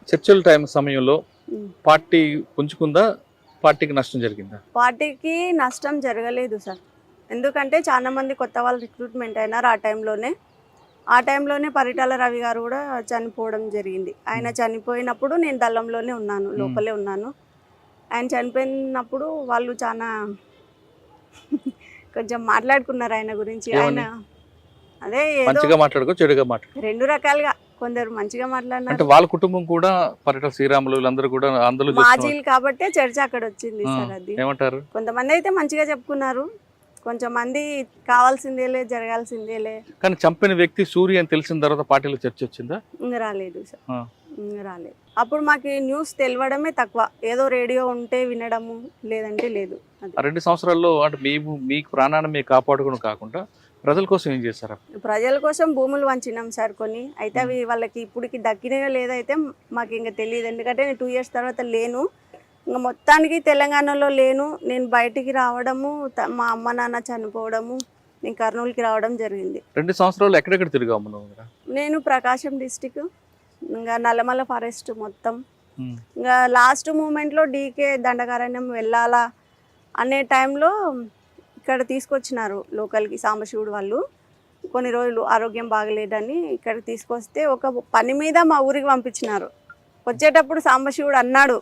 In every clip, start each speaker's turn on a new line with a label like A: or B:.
A: చర్చల టైం సమయంలో పార్టీ పుంజుకుందా, పార్టీకి నష్టం జరిగిందా?
B: పార్టీకి నష్టం జరగలేదు సార్. ఎందుకంటే చాలా మంది కొత్త వాళ్ళు రిక్రూట్మెంట్ అయినారు ఆ టైంలోనే పరిటాల రవి గారు కూడా చనిపోవడం జరిగింది. ఆయన చనిపోయినప్పుడు నేను దళంలోనే ఉన్నాను, లోపలే ఉన్నాను. ఆయన చనిపోయినప్పుడు వాళ్ళు చాలా కొంచెం మాట్లాడుకున్నారు ఆయన గురించి. ఆయన అదే
A: మంచిగా మాట్లాడుకో చెడుగా మాట్లాడు,
B: రెండు రకాలుగా, కొందరు మంచిగా మాట్లాడినారు.
A: అంటే వాళ్ళ కుటుంబం కూడా పరిటాల శ్రీరాములు వీళ్ళందరూ కూడా అందులో
B: మాజీలు కాబట్టే చర్చ అక్కడ వచ్చింది సార్. అది
A: ఏమంటారు,
B: కొంతమంది అయితే మంచిగా చెప్పుకున్నారు, కొంచెం మంది కావాల్సిందేలే జరగాల్సిందేలే.
A: కానీ చంపిన వ్యక్తి సూర్య అని తెలిసిన తర్వాత పార్టీలో చర్చ వచ్చిందా?
B: ఇంకా రాలేదు సార్, ఇంకా రాలేదు. అప్పుడు మాకు న్యూస్ తెలియడమే తక్కువ, ఏదో రేడియో ఉంటే వినడము, లేదంటే లేదు.
A: 2 సంవత్సరాల్లో అంటే మీకు ప్రాణాన్ని మీరు కాపాడుకోవడం కాకుండా ప్రజల కోసం ఏం చేశారు?
B: ప్రజల కోసం భూములు వంచినాం సార్ కొన్ని. అయితే అవి వాళ్ళకి ఇప్పటికి దక్కినాయో లేదైతే మాకు ఇంకా తెలియదు. ఎందుకంటే నేను 2 years తర్వాత లేను, ఇంకా మొత్తానికి తెలంగాణలో లేను. నేను బయటికి రావడము, మా అమ్మ నాన్న చనిపోవడము, నేను కర్నూలుకి రావడం జరిగింది.
A: 2 సంవత్సరాలు ఎక్కడెక్కడ తిరిగాము నువ్వు?
B: నేను ప్రకాశం డిస్టిక్, ఇంకా నల్లమల్ల ఫారెస్ట్ మొత్తం. ఇంకా లాస్ట్ మూమెంట్లో డీకే దండకారణ్యం వెళ్ళాలా అనే టైంలో ఇక్కడ తీసుకొచ్చినారు లోకల్కి, సాంబశివుడు వాళ్ళు. కొన్ని రోజులు ఆరోగ్యం బాగలేదని ఇక్కడ తీసుకొస్తే ఒక పని మీద మా ఊరికి పంపించినారు. వచ్చేటప్పుడు సాంబశివుడు అన్నాడు,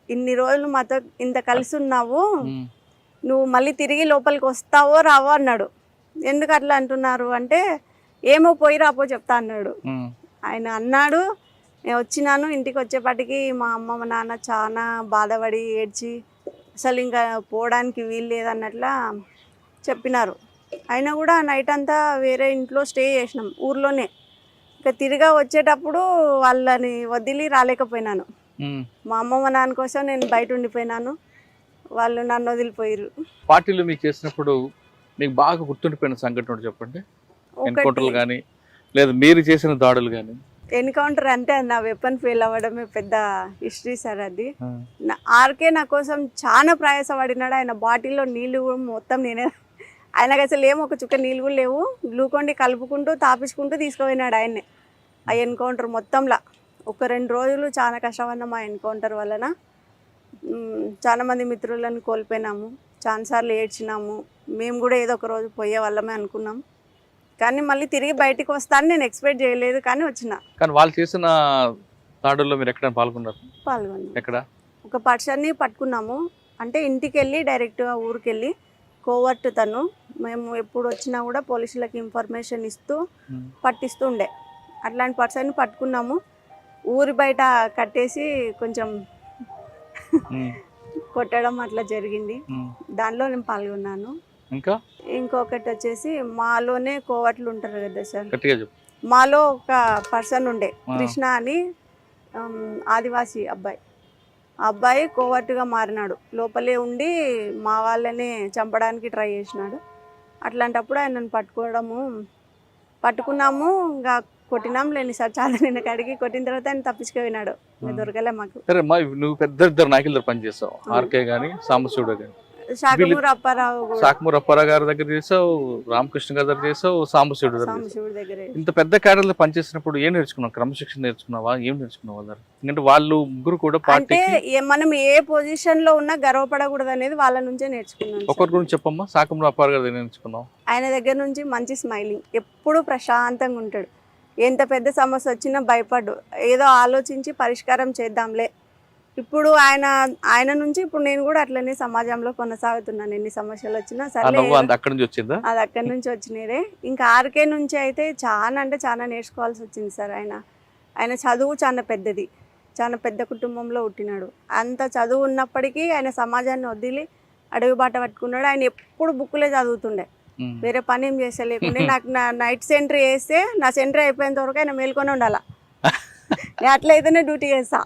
B: ఇన్ని రోజులు మాతో ఇంత కలిసి ఉన్నావు, నువ్వు మళ్ళీ తిరిగి లోపలికి వస్తావో రావో అన్నాడు. ఎందుకు అట్లా అంటున్నారు అంటే, ఏమో పోయి రాపో చెప్తా అన్నాడు. ఆయన అన్నాడు, నేను వచ్చినాను. ఇంటికి వచ్చేపాటికి మా అమ్మ మా నాన్న చాలా బాధపడి ఏడ్చి అసలు ఇంకా పోవడానికి వీలు లేదన్నట్లా చెప్పినారు. అయినా కూడా నైట్ అంతా వేరే ఇంట్లో స్టే చేసినాం ఊర్లోనే. ఇంకా తిరిగా వచ్చేటప్పుడు వాళ్ళని వదిలి రాలేకపోయినాను. మా అమ్మ మా నాన్న కోసం నేను బయట ఉండిపోయినాను, వాళ్ళు నన్ను వదిలిపోయారు.
A: పార్టీలో మీకు చేసినప్పుడు మీకు బాగా గుర్తుండిపోయిన సంఘటన చెప్పండి. ఎన్కౌంటర్లు కానీ లేదా మీరు చేసిన దాడులు కానీ?
B: ఎన్కౌంటర్ అంటే నా వెపన్ ఫెయిల్ అవ్వడమే పెద్ద హిస్టరీ సార్. అది ఆర్కే నా కోసం చాలా ప్రయాసపడినాడు. ఆయన బాటిల్లో నీళ్ళు మొత్తం నేనే, ఆయనకు అసలు ఏమో ఒక చుక్క నీళ్ళు కూడా లేవు, గ్లూకోండి కలుపుకుంటూ తాపించుకుంటూ తీసుకుపోయినాడు ఆయన్నే. ఆ ఎన్కౌంటర్ మొత్తంలో ఒక 2 రోజులు చాలా కష్టపడినాం. ఆ ఎన్కౌంటర్ వలన చాలామంది మిత్రులను కోల్పోయినాము, చాలాసార్లు ఏడ్చినాము. మేము కూడా ఏదో ఒక రోజు పోయే వాళ్ళమే అనుకున్నాం, కానీ మళ్ళీ తిరిగి బయటికి వస్తాను నేను ఎక్స్పెక్ట్ చేయలేదు, కానీ వచ్చిన.
A: కానీ వాళ్ళు చేసిన దాడుల్లో మీరు ఎక్కడ పాల్గొన్నారు?
B: పాల్గొన్నాను.
A: ఎక్కడ?
B: ఒక పర్సన్ని పట్టుకున్నాము, అంటే ఇంటికి వెళ్ళి డైరెక్ట్గా ఊరికి వెళ్ళి కోవర్ట్ తను. మేము ఎప్పుడు వచ్చినా కూడా పోలీసులకు ఇన్ఫర్మేషన్ ఇస్తూ పట్టిస్తూ ఉండే. అట్లాంటి పర్సన్ని పట్టుకున్నాము, ఊరి బయట కట్టేసి కొంచెం కొట్టడం అట్లా జరిగింది. దానిలో నేను పాల్గొన్నాను.
A: ఇంకా
B: ఇంకొకటి వచ్చేసి మాలోనే కోవట్లు ఉంటారు కదా సార్,
A: గట్టిగా
B: మాలో ఒక పర్సన్ ఉండే, కృష్ణ అని ఆదివాసీ అబ్బాయి. ఆ అబ్బాయి కోవట్టుగా మారినాడు, లోపలే ఉండి మా వాళ్ళని చంపడానికి ట్రై చేసినాడు. అట్లాంటప్పుడు ఆయనను పట్టుకున్నాము, ఇంకా కొట్టినాం లేని సార్. చాలా నిన్న కడిగి కొట్టిన తర్వాత ఆయన తప్పించుకుపోయినాడు, ఇంకా దొరకలే మాకు.
A: సరే నువ్వు పెద్ద నాయకుల పని చేస్తావు, ఆర్కే కానీ సాంబశివుడు కానీ.
B: శాఖమూరు అప్పారావు
A: గారి దగ్గర చేసావు, రామకృష్ణ గారి దగ్గర చేసావు, సాంబశివుడు దగ్గర. ఇంత పెద్ద క్యాడర్లో పనిచేసినప్పుడు ఏం నేర్చుకున్నావు? క్రమశిక్షణ నేర్చుకున్నావా? ఏం నేర్చుకున్నావు? ఎందుకంటే వాళ్ళు ముగ్గురు కూడా
B: అంటే మనం ఏ పొజిషన్ లో ఉన్నా గర్వపడకూడదు అనేది వాళ్ళ నుంచే నేర్చుకున్నాం.
A: ఒకరి గురించి చెప్పమ్మా. శాఖమూరు అప్పారావు గారి దగ్గర నేర్చుకున్నావు?
B: ఆయన దగ్గర నుంచి మంచి స్మైలింగ్, ఎప్పుడు ప్రశాంతంగా ఉంటాడు. ఎంత పెద్ద సమస్య వచ్చినా భయపడ్డు, ఏదో ఆలోచించి పరిష్కారం చేద్దాంలే. ఇప్పుడు ఆయన నుంచి ఇప్పుడు నేను కూడా అట్లనే సమాజంలో కొనసాగుతున్నాను. ఎన్ని సమస్యలు వచ్చినా సరే, అది అక్కడి నుంచి వచ్చినదే. ఇంకా ఆర్కే నుంచి అయితే చాలా అంటే చాలా నేర్చుకోవాల్సి వచ్చింది సార్. ఆయన చదువు చాలా పెద్దది, చాలా పెద్ద కుటుంబంలో పుట్టినాడు. అంత చదువు ఉన్నప్పటికీ ఆయన సమాజాన్ని వదిలి అడవి బాట పట్టుకున్నాడు. ఆయన ఎప్పుడు బుక్కులే చదువుతుండే, వేరే పని ఏం చేసలేకుండే. నాకు నా నైట్ సెంట్రీ వేస్తే నా సెంట్రీ అయిపోయేంత వరకు ఆయన మేల్కొని ఉండాలా. నేను అట్లయితేనే డ్యూటీ చేస్తా,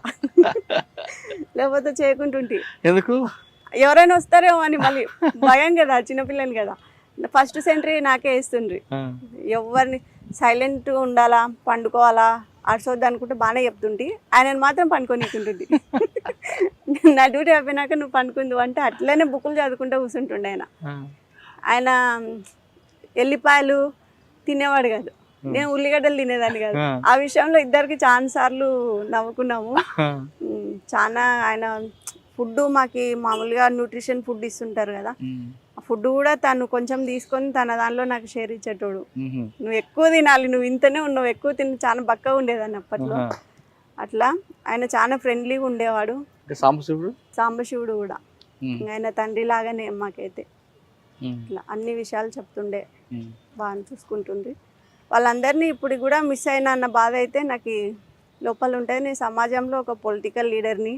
B: లేకపోతే చేయకుంటుంటే.
A: ఎందుకు?
B: ఎవరైనా వస్తారేమో అని మళ్ళీ భయం కదా, చిన్నపిల్లని కదా. ఫస్ట్ సెంట్రీ నాకే వేస్తుండ్రి. ఎవరిని సైలెంట్ ఉండాలా, పండుకోవాలా, అడిసొద్దు అనుకుంటే బాగానే చెప్తుంటే, ఆయనను మాత్రం పండుకొనికుంటుంది. నా డ్యూటీ అయిపోయినాక నువ్వు పండుకుందు అంటే అట్లనే బుక్కులు చదువుకుంటూ కూర్చుంటుండే. ఆయన ఎల్లిపాయలు తినేవాడు కాదు, నేను ఉల్లిగడ్డలు తినేదాన్ని కాదు. ఆ విషయంలో ఇద్దరికి చాలా సార్లు నవ్వుకున్నాము. చాలా ఆయన ఫుడ్ మాకి మామూలుగా న్యూట్రిషన్ ఫుడ్ ఇస్తుంటారు కదా, ఆ ఫుడ్ కూడా తను కొంచెం తీసుకొని తన దానిలో నాకు షేర్ ఇచ్చేటోడు. నువ్వు ఎక్కువ తినాలి, నువ్వు ఇంతనే ఉన్నావు, ఎక్కువ తిని చాలా బక్కగా ఉండేదాన్ని అప్పట్లో. అట్లా ఆయన చాలా ఫ్రెండ్లీగా ఉండేవాడు. సాంబశివుడు కూడా ఆయన తండ్రి లాగానే మాకైతే. ఇట్లా అన్ని విషయాలు చెప్తుండే, బాగా చూసుకుంటుంది వాళ్ళందరినీ. ఇప్పుడు కూడా మిస్ అయినా అన్న బాధ అయితే నాకు లోపల ఉంటుంది. నేను సమాజంలో ఒక పొలిటికల్ లీడర్ని,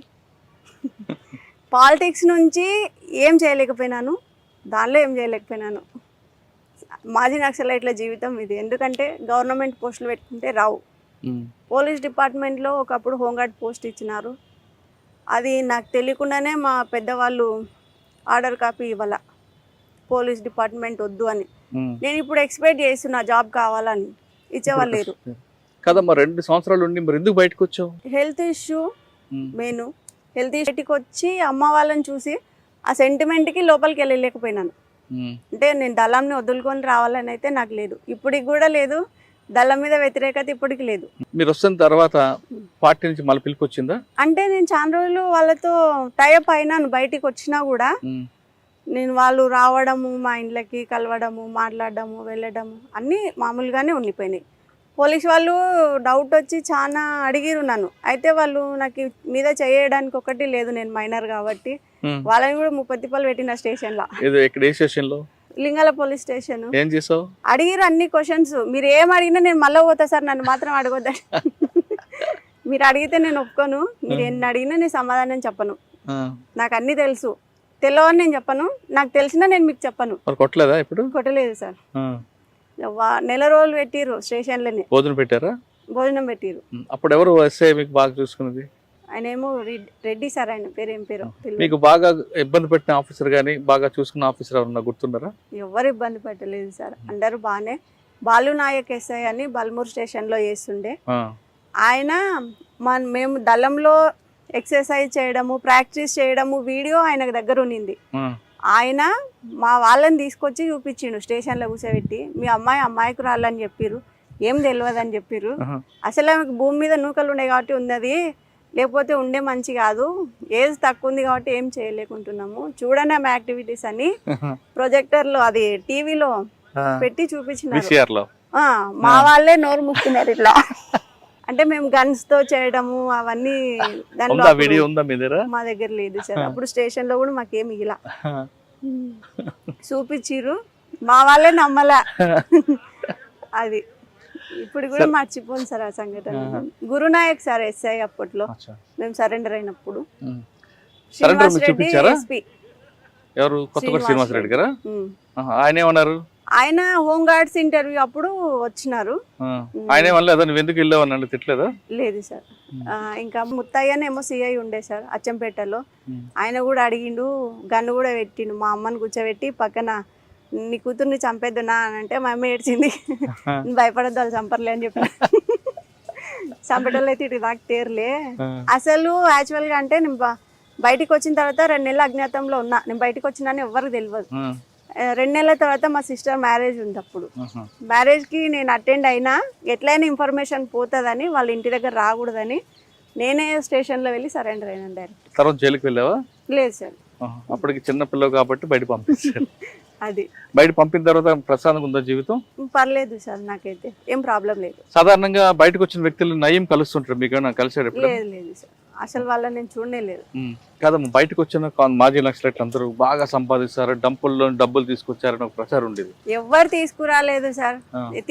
B: పాలిటిక్స్ నుంచి ఏం చేయలేకపోయినాను, దానిలో ఏం చేయలేకపోయినాను. మాజీ నక్సలైట్ల జీవితం ఇది. ఎందుకంటే గవర్నమెంట్ పోస్టులు పెట్టుకుంటే రావు. పోలీస్ డిపార్ట్మెంట్లో ఒకప్పుడు హోంగార్డ్ పోస్ట్ ఇచ్చినారు, అది నాకు తెలియకుండానే మా పెద్దవాళ్ళు ఆర్డర్ కాపీ ఇవ్వాల, పోలీస్ డిపార్ట్మెంట్ వద్దు అని. నేను ఇప్పుడు ఎక్స్పెక్ట్ చేస్తున్నా జాబ్ కావాలని, ఇచ్చేవాళ్ళు లేరు
A: కదమ్మా. 2 సంవత్సరాలు ఉండి మరి ఎందుకు బయటకు వచ్చావు?
B: Health issue main. హెల్త్ ఇష్యూకి వచ్చి అమ్మ వాళ్ళని చూసి ఆ సెంటిమెంట్కి లోపలికి వెళ్ళలేకపోయినాను. అంటే నేను దళంని వదులుకొని రావాలని అయితే నాకు లేదు, ఇప్పటికి కూడా లేదు. దళం మీద వ్యతిరేకత ఇప్పటికి లేదు.
A: మీరు వస్తున్న తర్వాత పార్టీ నుంచి మళ్ళీ పిలుపు వచ్చిందా?
B: అంటే నేను చాలా రోజులు వాళ్ళతో టైఅప్ అయినాను. బయటికి వచ్చినా కూడా నేను వాళ్ళు రావడము, మా ఇంట్లోకి కలవడము, మాట్లాడడము, వెళ్ళడము అన్నీ మామూలుగానే ఉండిపోయినాయి. పోలీస్ వాళ్ళు డౌట్ వచ్చి చాలా అడిగిరు నన్ను. అయితే వాళ్ళు నాకు మీద చేయడానికి ఒకటి లేదు, నేను మైనర్ కాబట్టి. వాళ్ళని కూడా 30 తిప్పలు పెట్టిన స్టేషన్లో, లింగాల పోలీస్ స్టేషన్.
A: ఏం చేసావు?
B: అడిగిరు అన్ని క్వశ్చన్స్. మీరు ఏం అడిగినా నేను మళ్ళీ పోతా సార్, నన్ను మాత్రం అడగొద్దా. మీరు అడిగితే నేను ఒప్పుకోను, మీరు ఎన్ని అడిగినా నేను సమాధానం చెప్పను. నాకు అన్ని తెలుసు, తెలియని నేను చెప్పను, నాకు తెలిసినా నేను మీకు చెప్పను.
A: కొట్టలేదా? ఇప్పుడు
B: కొట్టలేదు సార్. నెల రోజులు పెట్టిరు స్టేషన్లోనే.
A: భోజనం పెట్టారా?
B: భోజనం పెట్టిరు.
A: అప్పుడు ఎవరు ఎస్ఐ మీకు బాగా చూసుకున్నది?
B: ఆయన ఏమో రెడ్డి సార్, ఆయన పేరు ఏం పేరు.
A: మీకు బాగా ఇబ్బంది పెట్టిన ఆఫీసర్ గానీ బాగా చూసుకున్న ఆఫీసర్ ఎవరన్నా గుర్తున్నారా?
B: ఎవరు ఇబ్బంది పెట్టలేదు సార్, అందరూ బాగానే. బాలు నాయక్ ఎస్ఐ అని బల్మూర్ స్టేషన్లో చేస్తుండే ఆయన. మేము దళంలో ఎక్సర్సైజ్ చేయడము, ప్రాక్టీస్ చేయడము వీడియో ఆయన దగ్గర ఉన్నింది. ఆయన మా వాళ్ళని తీసుకొచ్చి చూపించిండు స్టేషన్లో కూర్చోబెట్టి. మీ అమ్మాయికి రాళ్ళని చెప్పిర్రు, ఏం తెలియదు అని చెప్పిర్రు. అసలు ఆమెకు భూమి మీద నూకలు ఉండే కాబట్టి ఉన్నది, లేకపోతే ఉండే మంచి కాదు, ఏజ్ తక్కువ ఉంది కాబట్టి ఏం చేయలేకుంటున్నాము, చూడండి ఆమె యాక్టివిటీస్ అని ప్రొజెక్టర్లో అది టీవీలో పెట్టి చూపించినారు. మా వాళ్ళే నోరు మూసుకున్నారు ఇట్లా. అంటే మేము గన్స్ తో చేయడము అవన్నీ దాంట్లో మా దగ్గర లేదు సార్. అప్పుడు స్టేషన్ లో కూడా మాకేమి ఇలా చూపించిర్రు, మా వాళ్ళే నమ్మలా. అది ఇప్పుడు కూడా మర్చిపోను సార్ ఆ సంఘటన. గురునాయక్ సార్ ఎస్ఐ అప్పట్లో మేము సరెండర్ అయినప్పుడు. శ్రీనివాస్ రెడ్డి ఎస్పీ.
A: ఎవరు? కొత్తపల్లి శ్రీనివాస్ రెడ్డి గారా? ఆయన ఏమన్నారు?
B: ఆయన హోమ్ గార్డ్స్ ఇంటర్వ్యూ అప్పుడు వచ్చినారు.
A: ఆయన నువ్వు ఎందుకు వెళ్ళావు తిట్టలేదా?
B: లేదు సార్. ఇంకా ముత్తయ్యనేమో సిఐ ఉండే సార్ అచ్చంపేటలో, ఆయన కూడా అడిగిండు, గన్ను కూడా పెట్టిండు. మా అమ్మని కూర్చోబెట్టి పక్కన నీ కూతుర్ని చంపేద్దునా అని అంటే మా అమ్మ ఏడ్చింది. భయపడద్దు, వాళ్ళు చంపర్లే అని చెప్పిన. చంపేటోళ్ళు అయితే ఇటు దాకా తేరలే. అసలు యాక్చువల్గా అంటే నేను బయటికి వచ్చిన తర్వాత 2 నెలలు అజ్ఞాతంలో ఉన్నా. నేను బయటకు వచ్చినాను ఎవరికి తెలియదు. 2 నెలల తర్వాత మా సిస్టర్ మ్యారేజ్ ఉంది. అప్పుడు మ్యారేజ్కి నేను అటెండ్ అయినా ఎట్లయినా ఇన్ఫర్మేషన్ పోతుందని, వాళ్ళ ఇంటి దగ్గర రాకూడదని నేనే స్టేషన్లో వెళ్ళి సరెండర్ అయినా డైరెక్ట్.
A: తర్వాత జైలుకి వెళ్ళావా?
B: లేదు సార్,
A: అప్పటికి చిన్న పిల్లలు కాబట్టి బయట పంపించారు.
B: అది బయట
A: పంపిన తర్వాత ప్రశాంతంగా ఉందా జీవితం?
B: పర్లేదు సార్, నాకైతే ఏం ప్రాబ్లం లేదు.
A: సాధారణంగా బయటకు వచ్చిన వ్యక్తులు నయం కలుస్తుంటారు, మీకు కలిసారు?
B: లేదు లేదు సార్, అసలు వాళ్ళని నేను చూడనే లేదు.
A: కాదమ్మా, బయటకు వచ్చిన మాజీ నక్సలైట్లు అందరూ బాగా సంపాదిస్తారు, డంపుల్లో డబ్బులు తీసుకొచ్చారని ఒక ప్రచారం ఉండేది.
B: ఎవరు తీసుకురాలేదు సార్.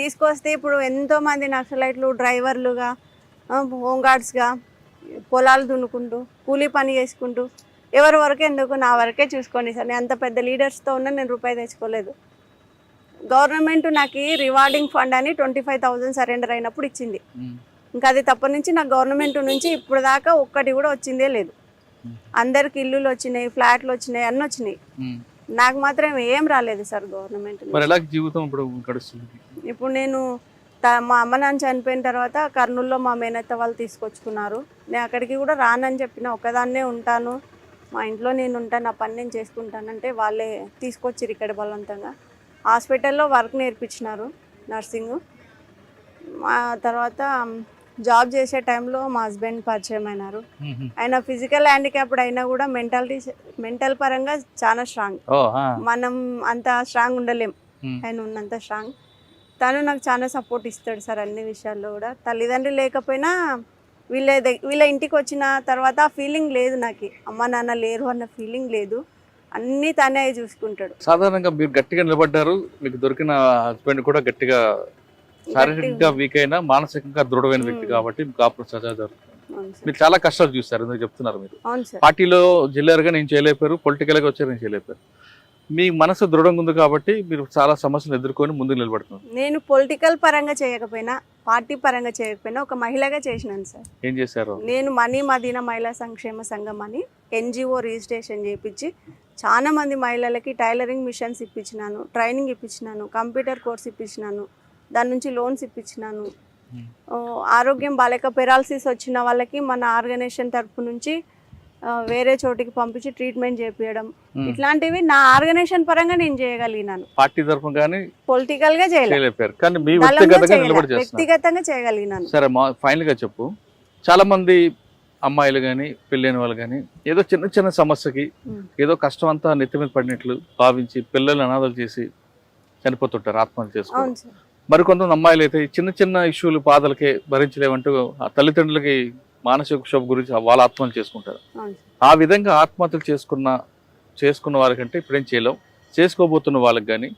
B: తీసుకొస్తే ఇప్పుడు ఎంతో మంది నక్సలైట్లు డ్రైవర్లుగా, హోంగార్డ్స్గా పొలాలు దున్నుకుంటూ కూలీ పని చేసుకుంటూ, ఎవరి వరకే ఎందుకు, నా వరకే చూసుకోండి సార్. నేను అంత పెద్ద లీడర్స్తో ఉన్నా, నేను రూపాయి తెచ్చుకోలేదు. గవర్నమెంట్ నాకు రివార్డింగ్ ఫండ్ అని 25,000 సరెండర్ అయినప్పుడు ఇచ్చింది. ఇంకా అది తప్ప నుంచి నాకు గవర్నమెంట్ నుంచి ఇప్పుడు దాకా ఒక్కటి కూడా వచ్చిందే లేదు. అందరికి ఇల్లులు వచ్చినాయి, ఫ్లాట్లు వచ్చినాయి, అన్నీ వచ్చినాయి. నాకు మాత్రం ఏం రాలేదు సార్ గవర్నమెంట్. ఇప్పుడు నేను మా అమ్మ నాన్న చనిపోయిన తర్వాత కర్నూలులో మా మేనత్త వాళ్ళు తీసుకొచ్చుకున్నారు. నేను అక్కడికి కూడా రానని చెప్పిన, ఒక్కదాన్నే ఉంటాను, మా ఇంట్లో నేను ఉంటాను, నా పని నేను చేసుకుంటానంటే వాళ్ళే తీసుకొచ్చిరు ఇక్కడ బలవంతంగా. హాస్పిటల్లో వర్క్ నేర్పించినారు, నర్సింగ్. తర్వాత జాబ్ చేసే టైంలో మా హస్బెండ్ పరిచయం అయినారు. ఆయన ఫిజికల్ హ్యాండిక్యాప్డ్ అయినా కూడా మెంటల్ పరంగా చాలా స్ట్రాంగ్. మనం అంత స్ట్రాంగ్ ఉండలేం, ఆయన ఉన్నంత స్ట్రాంగ్. తను నాకు చాలా సపోర్ట్ ఇస్తాడు సార్ అన్ని విషయాల్లో కూడా. తల్లిదండ్రులు లేకపోయినా వీళ్ళ ఇంటికి వచ్చిన తర్వాత ఆ ఫీలింగ్ లేదు, నాకు అమ్మ నాన్న లేరు అన్న ఫీలింగ్ లేదు. అన్నీ తనే చూసుకుంటాడు.
A: సాధారణంగా మీరు గట్టిగా నిలబడ్డారు, మీకు దొరికిన హస్బెండ్ కూడా గట్టిగా శారీరకంగా వీక్ అయినా మానసికంగా దృఢమైన వ్యక్తి కాబట్టి కాపురం సజా జరుగుతుంది. మీరు చాలా కష్టాలు చూస్తారు, ఎందుకు చెప్తున్నారు. మీరు పార్టీలో జిల్లారుగా నేను చేయలేపారు, పొలిటికల్ గా వచ్చారు నేను చేయలేపారు. మీ మనసు దృఢంగా ఉంది కాబట్టి మీరు చాలా సమస్యలు ఎదుర్కొని ముందుకు నిలబడుతున్నారు.
B: నేను పొలిటికల్ పరంగా చేయకపోయినా, పార్టీ పరంగా చేయకపోయినా ఒక మహిళగా చేసినాను సార్.
A: ఏం చేశారు?
B: నేను మనీ మదీనా మహిళా సంక్షేమ సంఘం అని NGO రిజిస్ట్రేషన్ చేయించి చాలా మంది మహిళలకి టైలరింగ్ మిషన్స్ ఇప్పించినాను, ట్రైనింగ్ ఇప్పించినాను, కంప్యూటర్ కోర్స్ ఇప్పించినాను, దాని నుంచి లోన్స్ ఇప్పించినాను. ఆరోగ్యం బాలేక పెరాలసిస్ వచ్చిన వాళ్ళకి మన ఆర్గనైజేషన్ తరపు నుంచి వేరే చోటికి పంపించి ట్రీట్మెంట్ చేపియడం, ఇట్లాంటివి నా ఆర్గనైజేషన్ పరంగా నేను చేయగలిగినాను.
A: పార్టీ తరఫు కానీ
B: పొలిటికల్ గా చేయలేకపోయారు,
A: కానీ
B: వ్యక్తిగతంగా చేయగలిగినాను.
A: సరే, ఫైనల్ గా చెప్పు. చాలా మంది అమ్మాయిలు కానీ పెళ్ళైన వాళ్ళు కానీ ఏదో చిన్న చిన్న సమస్యకి ఏదో కష్టం అంతా నెత్తి మీద పడినట్లు భావించి పిల్లల్ని అనాథలు చేసి చనిపోతుంటారు, ఆత్మహత్య చేసుకోవాలి. మరికొంతమంది అమ్మాయిలు అయితే చిన్న చిన్న ఇష్యూలు బాధలకే భరించలేమంటూ ఆ తల్లిదండ్రులకి మానసిక క్షోభ గురించి వాళ్ళ ఆత్మహత్యలు చేసుకుంటారు. ఆ విధంగా ఆత్మహత్యలు చేసుకున్న వాళ్ళకంటే ఇప్పుడేం చేయలేం, చేసుకోబోతున్న వాళ్ళకి కానీ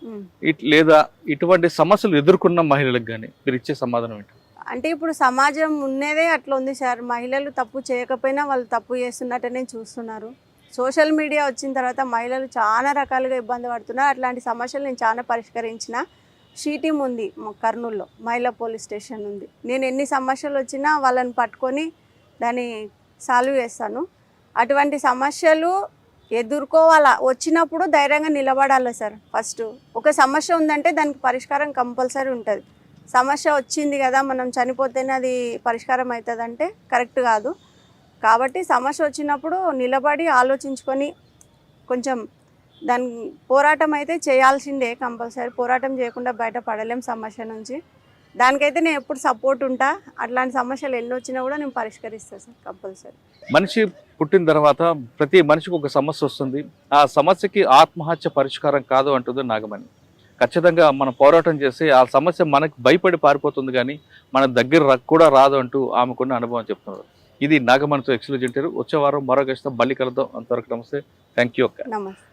A: లేదా ఇటువంటి సమస్యలు ఎదుర్కొన్న మహిళలకు కానీ మీరు ఇచ్చే సమాధానం ఏంటి?
B: అంటే ఇప్పుడు సమాజం ఉన్నదే అట్లా ఉంది సార్. మహిళలు తప్పు చేయకపోయినా వాళ్ళు తప్పు చేస్తున్నట్టనే చూస్తున్నారు. సోషల్ మీడియా వచ్చిన తర్వాత మహిళలు చాలా రకాలుగా ఇబ్బంది పడుతున్నారు. అట్లాంటి సమస్యలు నేను చాలా పరిష్కరించిన. షీటీం ఉంది కర్నూలులో, మహిళా పోలీస్ స్టేషన్ ఉంది. నేను ఎన్ని సమస్యలు వచ్చినా వాళ్ళని పట్టుకొని దాన్ని సాల్వ్ చేస్తాను. అటువంటి సమస్యలు ఎదుర్కోవాలా, వచ్చినప్పుడు ధైర్యంగా నిలబడాలి సార్. ఫస్ట్ ఒక సమస్య ఉందంటే దానికి పరిష్కారం కంపల్సరీ ఉంటుంది. సమస్య వచ్చింది కదా మనం చనిపోతేనే అది పరిష్కారం అవుతుందంటే కరెక్ట్ కాదు. కాబట్టి సమస్య వచ్చినప్పుడు నిలబడి ఆలోచించుకొని కొంచెం దాని పోరాటం అయితే చేయాల్సిందే కంపల్సరీ. పోరాటం చేయకుండా బయటపడలేం సమస్య నుంచి. దానికైతే నేను ఎప్పుడు సపోర్ట్ ఉంటా. అట్లాంటి సమస్యలు ఎన్ని వచ్చినా కూడా నేను పరిష్కరిస్తాను సార్ కంపల్సరీ.
A: మనిషి పుట్టిన తర్వాత ప్రతి మనిషికి ఒక సమస్య వస్తుంది. ఆ సమస్యకి ఆత్మహత్య పరిష్కారం కాదు అంటుంది నాగమణి. ఖచ్చితంగా మనం పోరాటం చేసి ఆ సమస్య మనకు భయపడి పారిపోతుంది, కానీ మన దగ్గర కూడా రాదు అంటూ ఆమెకున్న అనుభవం చెప్తున్నారు. ఇది నాగమణితో ఎక్స్క్లూజివ్ ఇంటర్వ్యూ. వచ్చే వారం మరో గెస్ట్తో మళ్ళీ కలుద్దాం. అంతవరకు నమస్తే, థ్యాంక్ యూ అక్క.
B: నమస్తే.